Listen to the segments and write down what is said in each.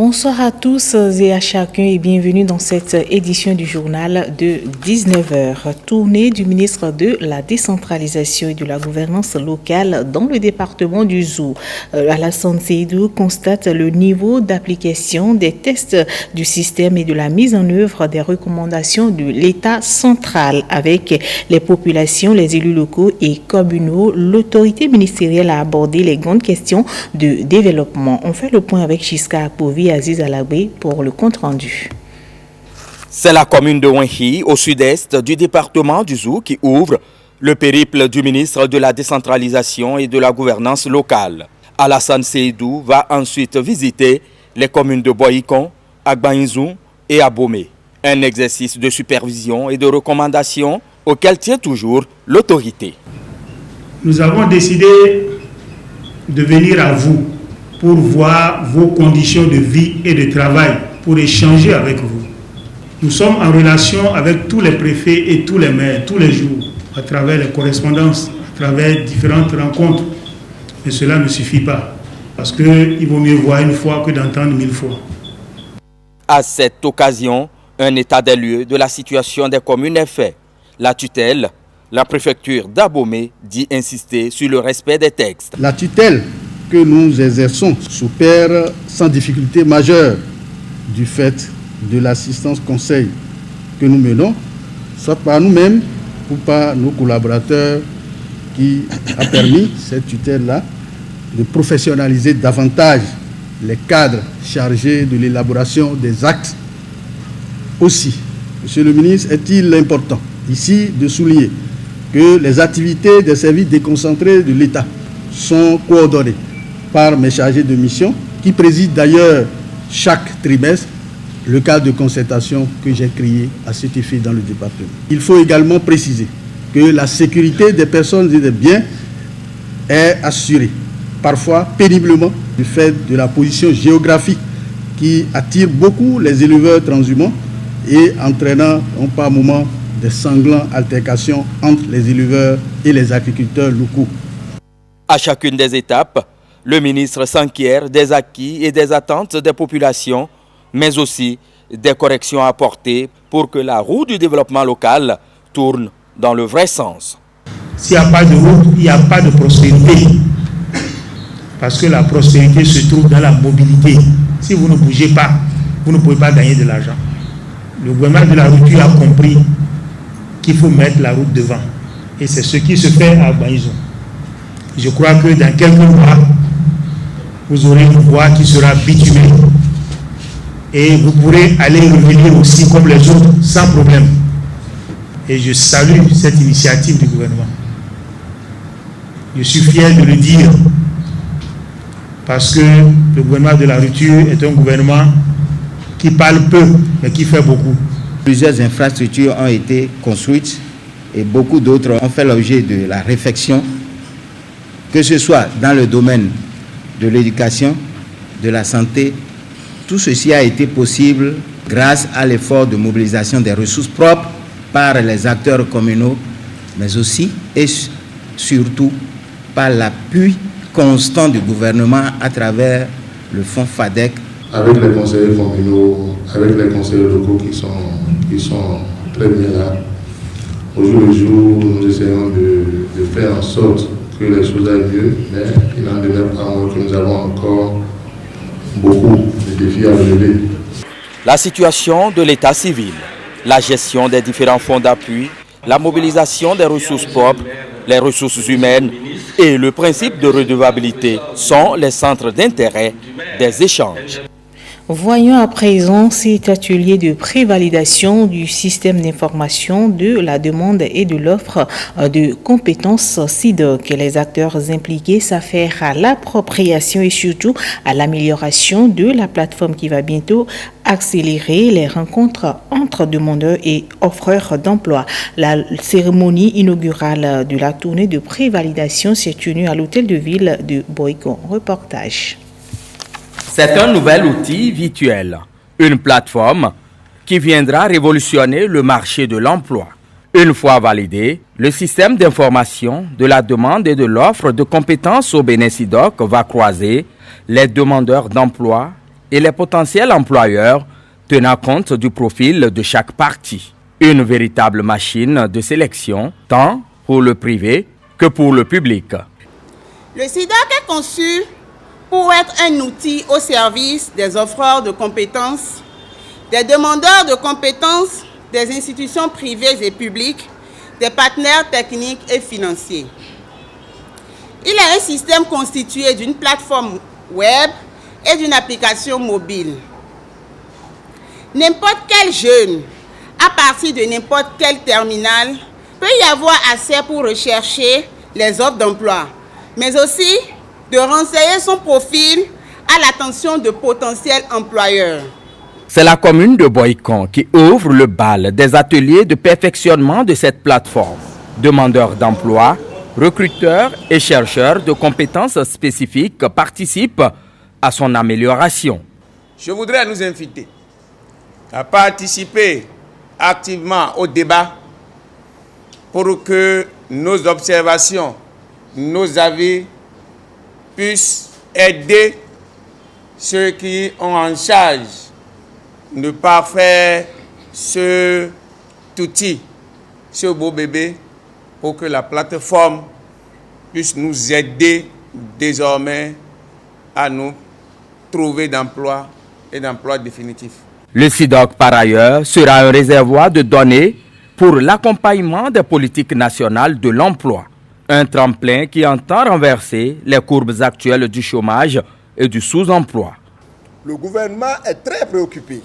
Bonsoir à tous et à chacun et bienvenue dans cette édition du journal de 19h. Tournée du ministre de la décentralisation et de la gouvernance locale dans le département du Zou. Alassane Seydou constate le niveau d'application des tests du système et de la mise en œuvre des recommandations de l'État central avec les populations, les élus locaux et communaux. L'autorité ministérielle a abordé les grandes questions de développement. On fait le point avec Chiska Akpovi et Aziz Alabé pour le compte-rendu. C'est la commune de Wenhi, au sud-est du département du Zou, qui ouvre le périple du ministre de la décentralisation et de la gouvernance locale. Alassane Seydou va ensuite visiter les communes de Boyikon, Agbainzou et Abomey. Un exercice de supervision et de recommandation auquel tient toujours l'autorité. Nous avons décidé de venir à vous pour voir vos conditions de vie et de travail, pour échanger avec vous. Nous sommes en relation avec tous les préfets et tous les maires, tous les jours, à travers les correspondances, à travers différentes rencontres. Mais cela ne suffit pas, parce qu'il vaut mieux voir une fois que d'entendre 1000 fois. À cette occasion, un état des lieux de la situation des communes est fait. La tutelle, la préfecture d'Abomey dit insister sur le respect des textes. La tutelle que nous exerçons s'opère sans difficulté majeure du fait de l'assistance conseil que nous menons, soit par nous-mêmes ou par nos collaborateurs, qui a permis cette tutelle-là de professionnaliser davantage les cadres chargés de l'élaboration des actes. Aussi, Monsieur le ministre, est-il important ici de souligner que les activités des services déconcentrés de l'État sont coordonnées par mes chargés de mission, qui président d'ailleurs chaque trimestre le cadre de concertation que j'ai créé à cet effet dans le département. Il faut également préciser que la sécurité des personnes et des biens est assurée, parfois péniblement, du fait de la position géographique qui attire beaucoup les éleveurs transhumants et entraînant par moments des sanglantes altercations entre les éleveurs et les agriculteurs locaux. À chacune des étapes, le ministre s'enquiert des acquis et des attentes des populations, mais aussi des corrections à apporter pour que la roue du développement local tourne dans le vrai sens. S'il n'y a pas de route, il n'y a pas de prospérité. Parce que la prospérité se trouve dans la mobilité. Si vous ne bougez pas, vous ne pouvez pas gagner de l'argent. Le gouvernement de la rupture a compris qu'il faut mettre la route devant. Et c'est ce qui se fait à Baïzon. Je crois que dans quelques mois, vous aurez une voie qui sera bitumée. Et vous pourrez aller revenir aussi comme les autres sans problème. Et je salue cette initiative du gouvernement. Je suis fier de le dire parce que le gouvernement de la rupture est un gouvernement qui parle peu mais qui fait beaucoup. Plusieurs infrastructures ont été construites et beaucoup d'autres ont fait l'objet de la réflexion, que ce soit dans le domaine de l'éducation, de la santé. Tout ceci a été possible grâce à l'effort de mobilisation des ressources propres par les acteurs communaux, mais aussi et surtout par l'appui constant du gouvernement à travers le fonds FADEC. Avec les conseillers communaux, avec les conseillers locaux qui sont très bien là, au jour le jour, nous essayons de faire en sorte que les choses aillent mieux, mais il n'en demeure pas moins que nous avons encore beaucoup de défis à relever. La situation de l'état civil, la gestion des différents fonds d'appui, la mobilisation des ressources propres, les ressources humaines et le principe de redevabilité sont les centres d'intérêt des échanges. Voyons à présent cet atelier de prévalidation du système d'information de la demande et de l'offre de compétences SIDOC. Les acteurs impliqués s'affairent à l'appropriation et surtout à l'amélioration de la plateforme qui va bientôt accélérer les rencontres entre demandeurs et offreurs d'emploi. La cérémonie inaugurale de la tournée de prévalidation s'est tenue à l'hôtel de ville de Boyikon. Reportage. C'est un nouvel outil virtuel, une plateforme qui viendra révolutionner le marché de l'emploi. Une fois validé, le système d'information de la demande et de l'offre de compétences au Bénin SIDOC va croiser les demandeurs d'emploi et les potentiels employeurs tenant compte du profil de chaque partie. Une véritable machine de sélection, tant pour le privé que pour le public. Le SIDOC est conçu pour être un outil au service des offreurs de compétences, des demandeurs de compétences, des institutions privées et publiques, des partenaires techniques et financiers. Il est un système constitué d'une plateforme web et d'une application mobile. N'importe quel jeune, à partir de n'importe quel terminal, peut y avoir accès pour rechercher les offres d'emploi, mais aussi de renseigner son profil à l'attention de potentiels employeurs. C'est la commune de Boycon qui ouvre le bal des ateliers de perfectionnement de cette plateforme. Demandeurs d'emploi, recruteurs et chercheurs de compétences spécifiques participent à son amélioration. Je voudrais nous inviter à participer activement au débat pour que nos observations, nos avis puissent aider ceux qui ont en charge de pas faire ce outil, ce beau bébé, pour que la plateforme puisse nous aider désormais à nous trouver d'emploi et d'emploi définitif. Le SIDOC, par ailleurs, sera un réservoir de données pour l'accompagnement des politiques nationales de l'emploi. Un tremplin qui entend renverser les courbes actuelles du chômage et du sous-emploi. Le gouvernement est très préoccupé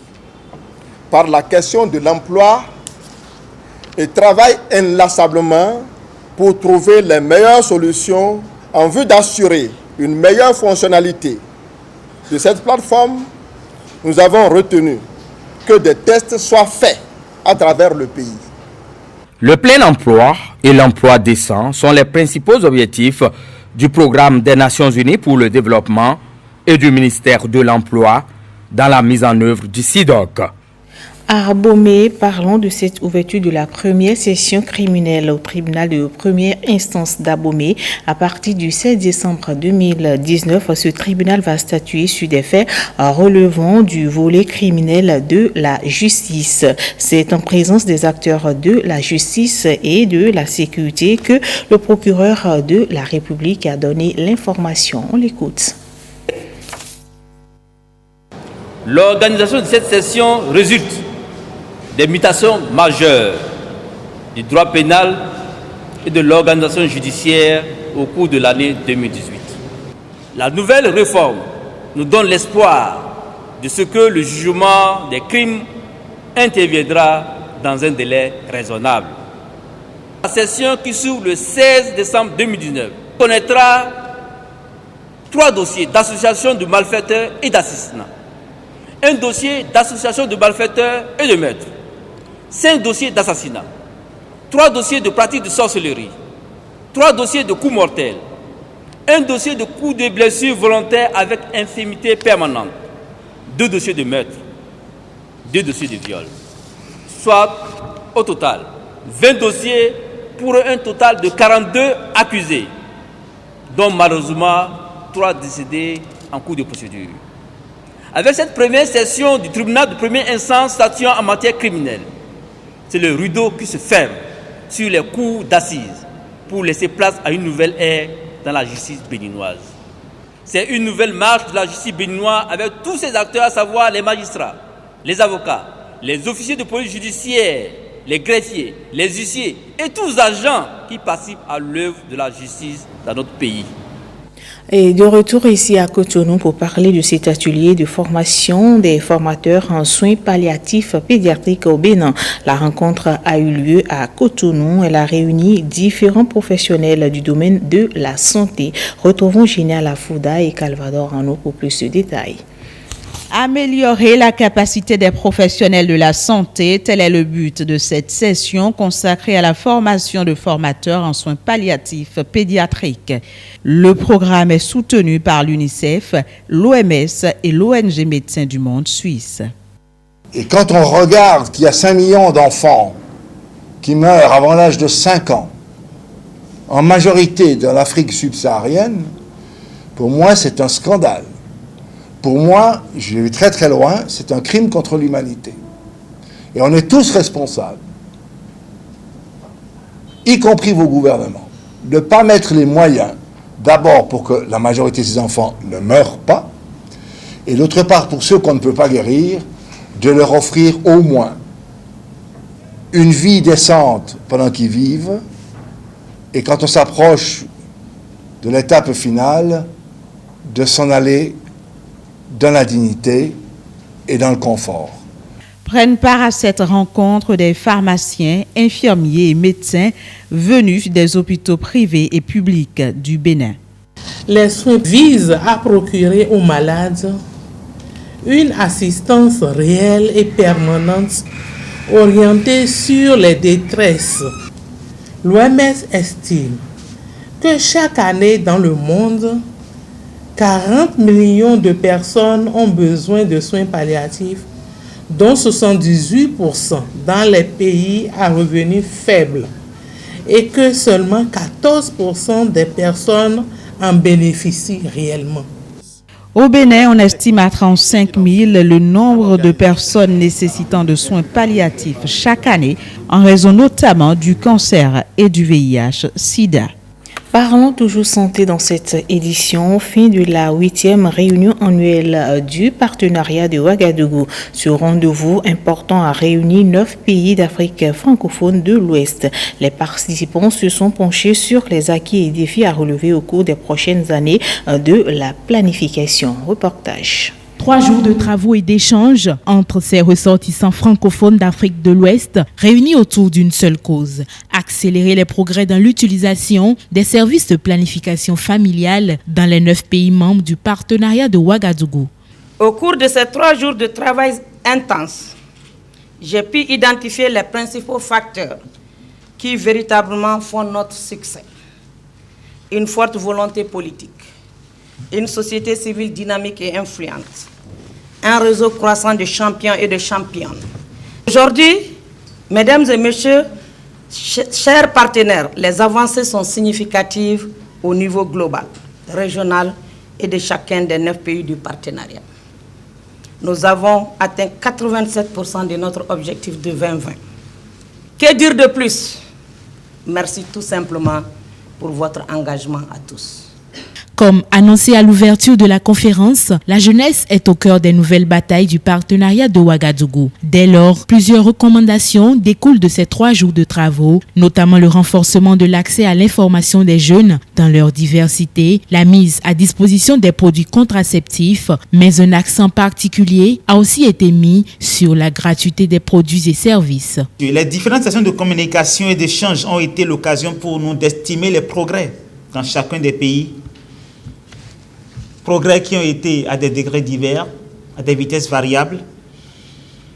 par la question de l'emploi et travaille inlassablement pour trouver les meilleures solutions en vue d'assurer une meilleure fonctionnalité de cette plateforme. Nous avons retenu que des tests soient faits à travers le pays. Le plein emploi et l'emploi décent sont les principaux objectifs du programme des Nations Unies pour le développement et du ministère de l'Emploi dans la mise en œuvre du SIDOC. À Abomey, parlons de cette ouverture de la première session criminelle au tribunal de première instance d'Abomey. À partir du 16 décembre 2019, ce tribunal va statuer sur des faits relevant du volet criminel de la justice. C'est en présence des acteurs de la justice et de la sécurité que le procureur de la République a donné l'information. On l'écoute. L'organisation de cette session résulte des mutations majeures du droit pénal et de l'organisation judiciaire au cours de l'année 2018. La nouvelle réforme nous donne l'espoir de ce que le jugement des crimes interviendra dans un délai raisonnable. La session qui s'ouvre le 16 décembre 2019 connaîtra 3 dossiers d'association de malfaiteurs et d'assassinat, un dossier d'association de malfaiteurs et de meurtre, 5 dossiers d'assassinat, 3 dossiers de pratique de sorcellerie, 3 dossiers de coups mortels, un dossier de coups de blessure volontaire avec infirmité permanente, 2 dossiers de meurtre, 2 dossiers de viol. Soit au total 20 dossiers pour un total de 42 accusés, dont malheureusement 3 décédés en cours de procédure. Avec cette première session du tribunal de première instance statuant en matière criminelle, c'est le rideau qui se ferme sur les cours d'assises pour laisser place à une nouvelle ère dans la justice béninoise. C'est une nouvelle marche de la justice béninoise avec tous ses acteurs, à savoir les magistrats, les avocats, les officiers de police judiciaire, les greffiers, les huissiers et tous les agents qui participent à l'œuvre de la justice dans notre pays. Et de retour ici à Cotonou pour parler de cet atelier de formation des formateurs en soins palliatifs pédiatriques au Bénin. La rencontre a eu lieu à Cotonou. Elle a réuni différents professionnels du domaine de la santé. Retrouvons Génia Lafouda et Calvador Arnaud pour plus de détails. Améliorer la capacité des professionnels de la santé, tel est le but de cette session consacrée à la formation de formateurs en soins palliatifs pédiatriques. Le programme est soutenu par l'UNICEF, l'OMS et l'ONG Médecins du Monde suisse. Et quand on regarde qu'il y a 5 millions d'enfants qui meurent avant l'âge de 5 ans, en majorité dans l'Afrique subsaharienne, pour moi c'est un scandale. pour moi, je vais très très loin, c'est un crime contre l'humanité. Et on est tous responsables, y compris vos gouvernements, de ne pas mettre les moyens, d'abord pour que la majorité de ces enfants ne meurent pas, et d'autre part pour ceux qu'on ne peut pas guérir, de leur offrir au moins une vie décente pendant qu'ils vivent, et quand on s'approche de l'étape finale, de s'en aller dans la dignité et dans le confort. Prennent part à cette rencontre des pharmaciens, infirmiers et médecins venus des hôpitaux privés et publics du Bénin. Les soins visent à procurer aux malades une assistance réelle et permanente orientée sur les détresses. L'OMS estime que chaque année dans le monde, 40 millions de personnes ont besoin de soins palliatifs, dont 78% dans les pays à revenus faibles, et que seulement 14% des personnes en bénéficient réellement. Au Bénin, on estime à 35 000 le nombre de personnes nécessitant de soins palliatifs chaque année, en raison notamment du cancer et du VIH-Sida. Parlons toujours santé dans cette édition, fin de la 8e réunion annuelle du partenariat de Ouagadougou. Ce rendez-vous important a réuni 9 pays d'Afrique francophone de l'Ouest. Les participants se sont penchés sur les acquis et défis à relever au cours des prochaines années de la planification. Reportage. 3 jours de travaux et d'échanges entre ces ressortissants francophones d'Afrique de l'Ouest réunis autour d'une seule cause, accélérer les progrès dans l'utilisation des services de planification familiale dans les 9 pays membres du partenariat de Ouagadougou. Au cours de ces 3 jours de travail intense, j'ai pu identifier les principaux facteurs qui véritablement font notre succès. Une forte volonté politique, une société civile dynamique et influente, un réseau croissant de champions et de championnes. Aujourd'hui, mesdames et messieurs, chers partenaires, les avancées sont significatives au niveau global, régional et de chacun des 9 pays du partenariat. Nous avons atteint 87% de notre objectif de 2020. Que dire de plus? Merci tout simplement pour votre engagement à tous. Comme annoncé à l'ouverture de la conférence, la jeunesse est au cœur des nouvelles batailles du partenariat de Ouagadougou. Dès lors, plusieurs recommandations découlent de ces 3 jours de travaux, notamment le renforcement de l'accès à l'information des jeunes dans leur diversité, la mise à disposition des produits contraceptifs, mais un accent particulier a aussi été mis sur la gratuité des produits et services. Les différentes sessions de communication et d'échange ont été l'occasion pour nous d'estimer les progrès dans chacun des pays. Progrès qui ont été à des degrés divers, à des vitesses variables,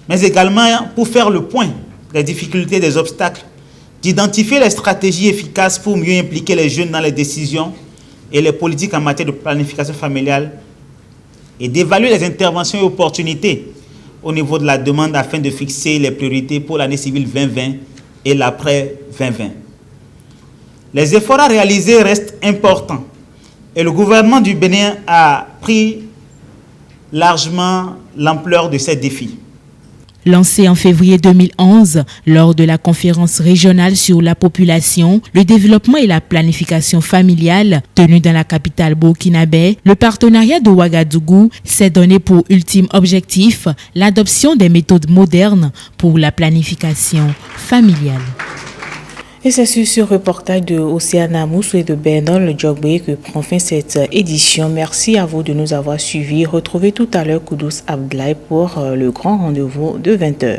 mais également pour faire le point des difficultés, des obstacles, d'identifier les stratégies efficaces pour mieux impliquer les jeunes dans les décisions et les politiques en matière de planification familiale et d'évaluer les interventions et opportunités au niveau de la demande afin de fixer les priorités pour l'année civile 2020 et l'après 2020. Les efforts à réaliser restent importants. Et le gouvernement du Bénin a pris largement l'ampleur de ces défis. Lancé en février 2011 lors de la conférence régionale sur la population, le développement et la planification familiale tenue dans la capitale burkinabé, le partenariat de Ouagadougou s'est donné pour ultime objectif l'adoption des méthodes modernes pour la planification familiale. Et c'est sur ce reportage de Océana Moussou et de Bernard Le Djogbe que prend fin cette édition. Merci à vous de nous avoir suivis. Retrouvez tout à l'heure Koudous Abdoulaye pour le grand rendez-vous de 20h.